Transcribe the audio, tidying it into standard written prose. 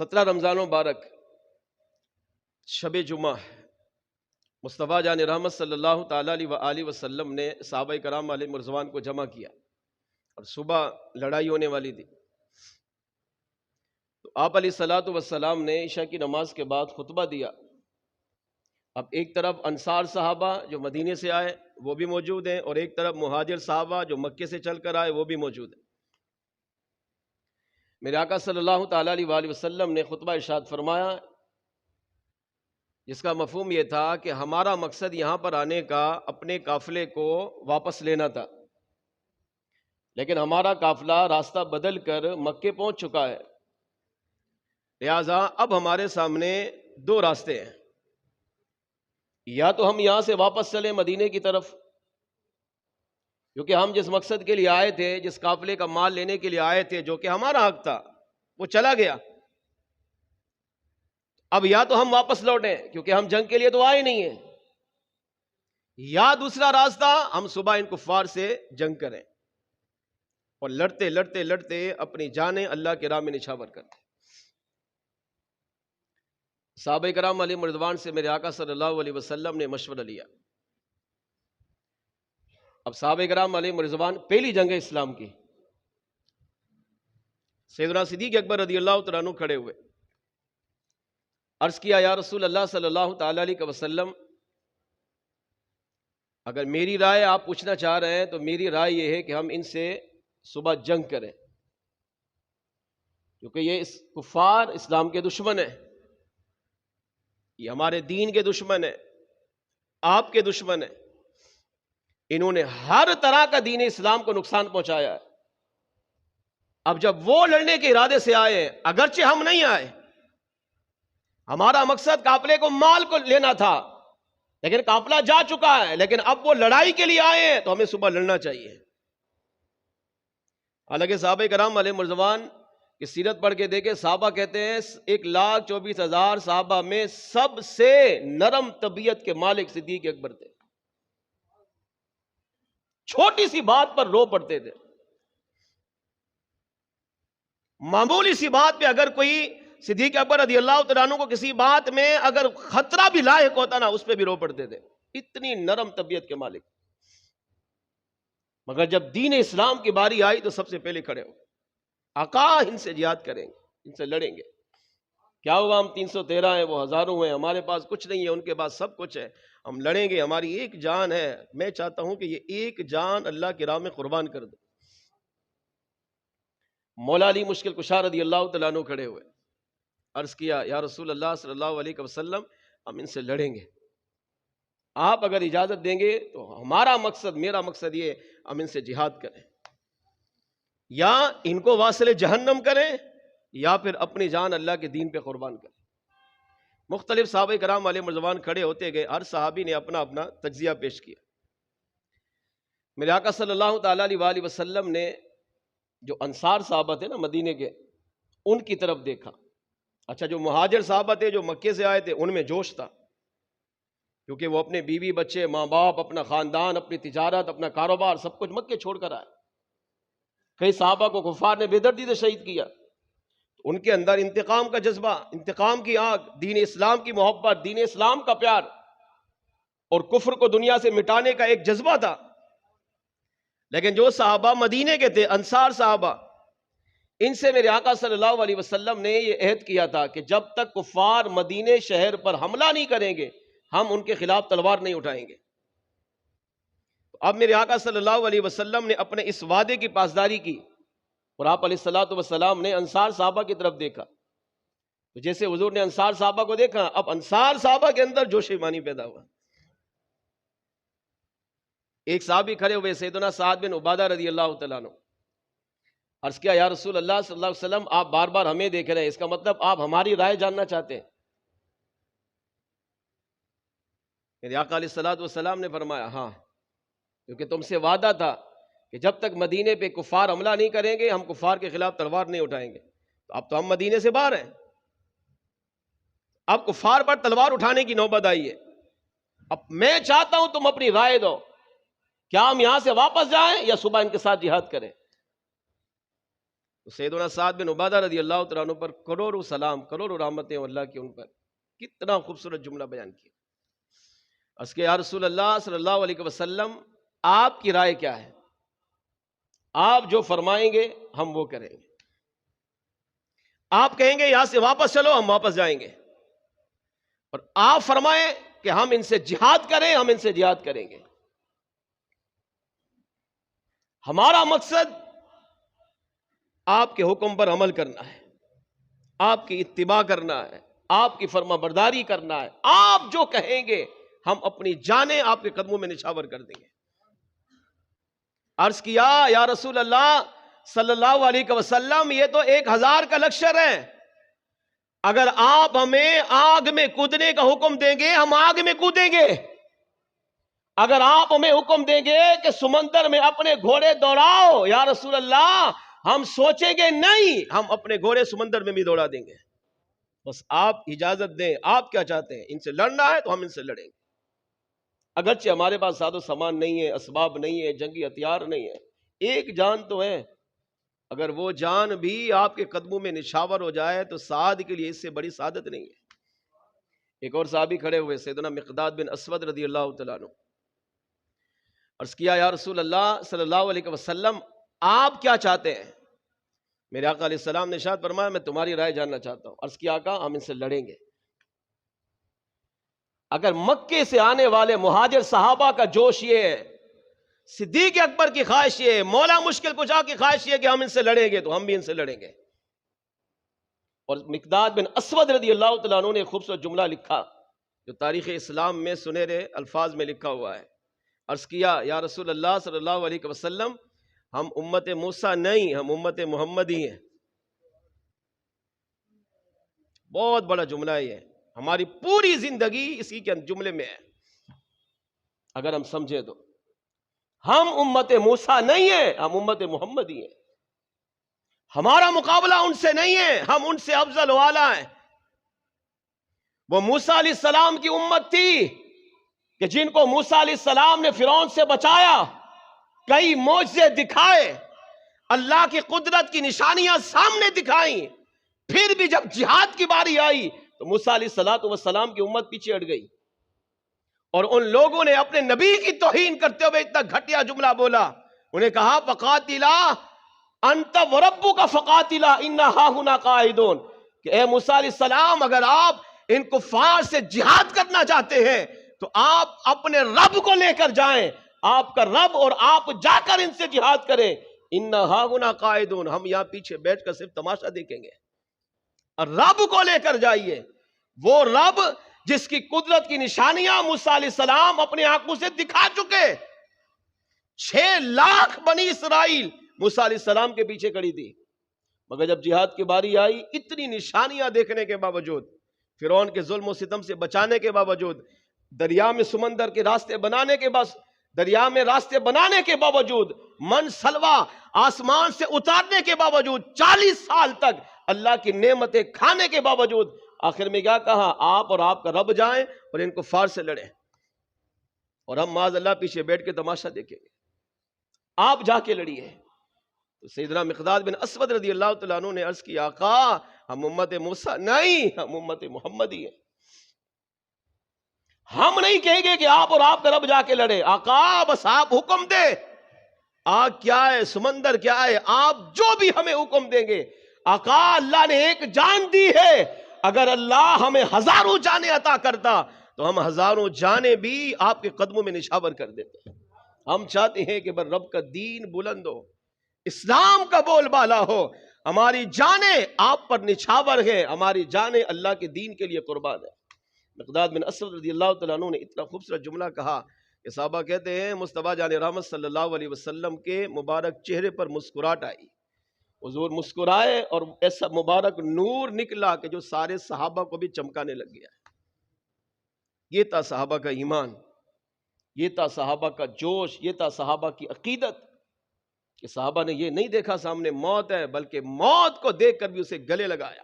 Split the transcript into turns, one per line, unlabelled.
17 رمضان مبارک شب جمعہ مصطفیٰ جان رحمت صلی اللہ تعالیٰ علیہ وآلہ وسلم نے صحابہ کرام علیہ رضوان کو جمع کیا اور صبح لڑائی ہونے والی تھی، تو آپ علیہ الصلوۃ والسلام نے عشاء کی نماز کے بعد خطبہ دیا۔ اب ایک طرف انصار صحابہ جو مدینے سے آئے وہ بھی موجود ہیں، اور ایک طرف مہاجر صحابہ جو مکے سے چل کر آئے وہ بھی موجود ہیں۔ میرے آقا صلی اللہ تعالیٰ علیہ وآلہ وسلم نے خطبہ ارشاد فرمایا، جس کا مفہوم یہ تھا کہ ہمارا مقصد یہاں پر آنے کا اپنے قافلے کو واپس لینا تھا، لیکن ہمارا قافلہ راستہ بدل کر مکے پہنچ چکا ہے، لہذا اب ہمارے سامنے دو راستے ہیں، یا تو ہم یہاں سے واپس چلیں مدینے کی طرف، کیونکہ ہم جس مقصد کے لیے آئے تھے، جس قافلے کا مال لینے کے لیے آئے تھے، جو کہ ہمارا حق تھا، وہ چلا گیا۔ اب یا تو ہم واپس لوٹیں کیونکہ ہم جنگ کے لیے تو آئے نہیں ہیں، یا دوسرا راستہ ہم صبح ان کفار سے جنگ کریں اور لڑتے لڑتے لڑتے اپنی جانیں اللہ کی راہ میں نچھاور کریں۔ صحابہ کرام علیہ رضوان سے میرے آقا صلی اللہ علیہ وسلم نے مشورہ لیا۔ اب صحابہ کرام علیہ رضوان پہلی جنگ اسلام کی، سیدنا صدیق اکبر رضی اللہ تعالیٰ عنہ کھڑے ہوئے، عرض کیا یا رسول اللہ صلی اللہ تعالیٰ علیہ وسلم، اگر میری رائے آپ پوچھنا چاہ رہے ہیں تو میری رائے یہ ہے کہ ہم ان سے صبح جنگ کریں، کیونکہ یہ کفار اسلام کے دشمن ہیں، یہ ہمارے دین کے دشمن ہیں، آپ کے دشمن ہیں، انہوں نے ہر طرح کا دین اسلام کو نقصان پہنچایا ہے۔ اب جب وہ لڑنے کے ارادے سے آئے، اگرچہ ہم نہیں آئے، ہمارا مقصد قافلے کو مال کو لینا تھا، لیکن قافلہ جا چکا ہے، لیکن اب وہ لڑائی کے لیے آئے ہیں تو ہمیں صبح لڑنا چاہیے۔ حالانکہ صحابہ کرام علیہ رضوان کی سیرت پڑھ کے دیکھیں، صحابہ کہتے ہیں 1,24,000 صحابہ میں سب سے نرم طبیعت کے مالک صدیق اکبر تھے، چھوٹی سی بات پر رو پڑتے تھے، معمولی سی بات پہ اگر کوئی صدیق اکبر رضی اللہ تعالیٰ عنہ کو کسی بات میں اگر خطرہ بھی لاحق ہوتا نا، اس پہ بھی رو پڑتے تھے، اتنی نرم طبیعت کے مالک۔ مگر جب دین اسلام کی باری آئی تو سب سے پہلے کھڑے ہو، آقا ان سے جہاد کریں گے، ان سے لڑیں گے۔ کیا ہوا، ہم 313 ہیں، وہ ہزاروں ہیں، ہمارے پاس کچھ نہیں ہے، ان کے پاس سب کچھ ہے، ہم لڑیں گے، ہماری ایک جان ہے، میں چاہتا ہوں کہ یہ ایک جان اللہ کی راہ میں قربان کر دو۔ مولا علی مشکل کشا رضی اللہ تعالیٰ عنہ کھڑے ہوئے، عرض کیا یا رسول اللہ صلی اللہ علیہ وسلم، ہم ان سے لڑیں گے، آپ اگر اجازت دیں گے تو ہمارا مقصد، میرا مقصد یہ ہم ان سے جہاد کریں، یا ان کو واصل جہنم کریں یا پھر اپنی جان اللہ کے دین پہ قربان کریں۔ مختلف صحابہ کرام علیہ رضوان کھڑے ہوتے گئے، ہر صحابی نے اپنا اپنا تجزیہ پیش کیا۔ میرے آقا صلی اللہ تعالیٰ علیہ وآلہ وسلم نے جو انصار صحابہ تھے نا مدینے کے، ان کی طرف دیکھا۔ اچھا، جو مہاجر صحابہ تھے جو مکے سے آئے تھے، ان میں جوش تھا، کیونکہ وہ اپنے بیوی بچے، ماں باپ، اپنا خاندان، اپنی تجارت، اپنا کاروبار سب کچھ مکے چھوڑ کر آئے۔ کئی صحابہ کو کفار نے بے دردی سے شہید کیا، ان کے اندر انتقام کا جذبہ، انتقام کی آگ، دین اسلام کی محبت، دین اسلام کا پیار اور کفر کو دنیا سے مٹانے کا ایک جذبہ تھا۔ لیکن جو صحابہ مدینے کے تھے، انصار صحابہ، ان سے میرے آقا صلی اللہ علیہ وسلم نے یہ عہد کیا تھا کہ جب تک کفار مدینے شہر پر حملہ نہیں کریں گے، ہم ان کے خلاف تلوار نہیں اٹھائیں گے۔ اب میرے آقا صلی اللہ علیہ وسلم نے اپنے اس وعدے کی پاسداری کی، اور آپ علیہ الصلوۃ والسلام نے انصار صحابہ کی طرف دیکھا، تو جیسے حضور نے انصار صحابہ کو دیکھا، اب انصار صحابہ کے اندر جوش ایمانی پیدا ہوا۔ ایک صحابی کھڑے ہوئے، سیدنا سعد بن عبادہ رضی اللہ تعالیٰ عنہ، عرض کیا یا رسول اللہ صلی اللہ علیہ وسلم، آپ بار بار ہمیں دیکھ رہے ہیں، اس کا مطلب آپ ہماری رائے جاننا چاہتے ہیں؟ میرے آقا علیہ الصلوۃ والسلام نے فرمایا ہاں، کیونکہ تم سے وعدہ تھا کہ جب تک مدینے پہ کفار حملہ نہیں کریں گے، ہم کفار کے خلاف تلوار نہیں اٹھائیں گے۔ تو اب تو ہم مدینے سے باہر ہیں، اب کفار پر تلوار اٹھانے کی نوبت آئی ہے۔ اب میں چاہتا ہوں تم اپنی رائے دو، کیا ہم یہاں سے واپس جائیں یا صبح ان کے ساتھ جہاد کریں؟ تو سیدنا سعد بن عبادہ رضی اللہ تعالیٰ عنہ پر کروڑوں سلام، کروڑوں رحمتیں اللہ کی ان پر، کتنا خوبصورت جملہ بیان کیا۔ اس کے یا رسول اللہ صلی اللہ علیہ وسلم آپ کی رائے کیا ہے؟ آپ جو فرمائیں گے ہم وہ کریں گے، آپ کہیں گے یہاں سے واپس چلو ہم واپس جائیں گے، اور آپ فرمائیں کہ ہم ان سے جہاد کریں ہم ان سے جہاد کریں گے۔ ہمارا مقصد آپ کے حکم پر عمل کرنا ہے، آپ کی اتباع کرنا ہے، آپ کی فرما برداری کرنا ہے، آپ جو کہیں گے ہم اپنی جانیں آپ کے قدموں میں نچھاور کر دیں گے۔ عرض کیا یا رسول اللہ صلی اللہ علیہ وسلم یہ تو 1000 کا لشکر ہے، اگر آپ ہمیں آگ میں کودنے کا حکم دیں گے ہم آگ میں کودیں گے، اگر آپ ہمیں حکم دیں گے کہ سمندر میں اپنے گھوڑے دوڑاؤ یا رسول اللہ ہم سوچیں گے نہیں، ہم اپنے گھوڑے سمندر میں بھی دوڑا دیں گے، بس آپ اجازت دیں۔ آپ کیا چاہتے ہیں؟ ان سے لڑنا ہے تو ہم ان سے لڑیں گے، اگرچہ ہمارے پاس ساز و سامان نہیں ہے، اسباب نہیں ہے، جنگی ہتھیار نہیں ہے، ایک جان تو ہے، اگر وہ جان بھی آپ کے قدموں میں نشاور ہو جائے تو سعد کے لیے اس سے بڑی سعادت نہیں ہے۔ ایک اور صحابی کھڑے ہوئے سیدنا مقداد بن اسود رضی اللہ تعالیٰ عنہ، عرض کیا یا رسول اللہ صلی اللہ علیہ وسلم آپ کیا چاہتے ہیں؟ میرے آقا علیہ السلام نے ارشاد فرمایا میں تمہاری رائے جاننا چاہتا ہوں۔ عرض کیا آقا ہم ان سے لڑیں گے۔ اگر مکے سے آنے والے مہاجر صحابہ کا جوش یہ ہے، صدیق اکبر کی خواہش یہ ہے، مولا مشکل کشا کی خواہش یہ ہے کہ ہم ان سے لڑیں گے تو ہم بھی ان سے لڑیں گے۔ اور مقداد بن اسود رضی اللہ تعالیٰ عنہ نے خوبصورت جملہ لکھا جو تاریخ اسلام میں سنہرے الفاظ میں لکھا ہوا ہے۔ عرض کیا یا رسول اللہ صلی اللہ علیہ وسلم ہم امت موسیٰ نہیں، ہم امت محمد ہی ہیں۔ بہت بڑا جملہ ہے یہ، ہماری پوری زندگی اسی کے جملے میں ہے، اگر ہم سمجھے تو ہم امت موسیٰ نہیں ہیں، ہم امت محمد ہی ہیں۔ ہمارا مقابلہ ان سے نہیں ہے، ہم ان سے افضل و اعلیٰ ہیں۔ وہ موسیٰ علیہ السلام کی امت تھی کہ جن کو موسیٰ علیہ السلام نے فرعون سے بچایا، کئی معجزے دکھائے، اللہ کی قدرت کی نشانیاں سامنے دکھائیں، پھر بھی جب جہاد کی باری آئی تو موسیٰ علیہ السلام کی امت پیچھے ہٹ گئی، اور ان لوگوں نے اپنے نبی کی توہین کرتے ہوئے اتنا گھٹیا جملہ بولا، انہیں کہا فقاتلا انت وربک فقاتلا انا ہاہنا قاعدون، کہ اے موسیٰ علیہ السلام اگر آپ ان کفار سے جہاد کرنا چاہتے ہیں تو آپ اپنے رب کو لے کر جائیں، آپ کا رب اور آپ جا کر ان سے جہاد کریں، انا ہاہنا قاعدون، ہم یہاں پیچھے بیٹھ کر صرف تماشا دیکھیں گے۔ اور رب کو لے کر جائیے، وہ رب جس کی قدرت کی نشانیاں موسیٰ علیہ السلام اپنے آنکھوں سے دکھا چکے۔ 6 لاکھ بنی اسرائیل موسیٰ علیہ السلام کے پیچھے کھڑی تھی، مگر جب جہاد کی باری آئی اتنی نشانیاں دیکھنے کے باوجود، فرعون کے ظلم و ستم سے بچانے کے باوجود، دریا میں سمندر کے راستے بنانے کے دریا میں راستے بنانے کے باوجود، من سلوا آسمان سے اتارنے کے باوجود، 40 سال تک اللہ کی نعمتیں کھانے کے باوجود، آخر میں کیا کہا؟ آپ اور آپ کا رب جائیں اور ان کفار سے لڑیں، اور ہم معاذ اللہ پیچھے بیٹھ کے تماشا دیکھیں گے، آپ جا کے لڑیے۔ تو سیدنا مقداد بن اسود رضی اللہ تعالیٰ عنہ نے عرض کیا آقا ہم امت موسیٰ نہیں، ہم امت محمد ہی ہیں، ہم نہیں کہیں گے کہ آپ اور آپ کا رب جا کے لڑے، آقا بس آپ حکم دے، آگ کیا ہے سمندر کیا ہے، آپ جو بھی ہمیں حکم دیں گے۔ آقا اللہ نے ایک جان دی ہے، اگر اللہ ہمیں 1000 جانیں عطا کرتا تو ہم 1000 جانیں بھی آپ کے قدموں میں نشاور کر دیتے۔ ہم چاہتے ہیں کہ بر رب کا دین بلند ہو، اسلام کا بول بالا ہو، ہماری جانیں آپ پر نچھاور ہیں، ہماری جانیں اللہ کے دین کے لیے قربان ہیں۔ مقداد بن اسود رضی اللہ تعالیٰ عنہ نے اتنا خوبصورت جملہ کہا کہ صحابہ کہتے ہیں مصطفیٰ جان رحمت صلی اللہ علیہ وسلم کے مبارک چہرے پر مسکراہٹ آئی، حضور مسکرائے اور ایسا مبارک نور نکلا کہ جو سارے صحابہ کو بھی چمکانے لگ گیا۔ یہ تھا صحابہ کا ایمان، یہ تھا صحابہ کا جوش، یہ تھا صحابہ کی عقیدت، کہ صحابہ نے یہ نہیں دیکھا سامنے موت ہے، بلکہ موت کو دیکھ کر بھی اسے گلے لگایا۔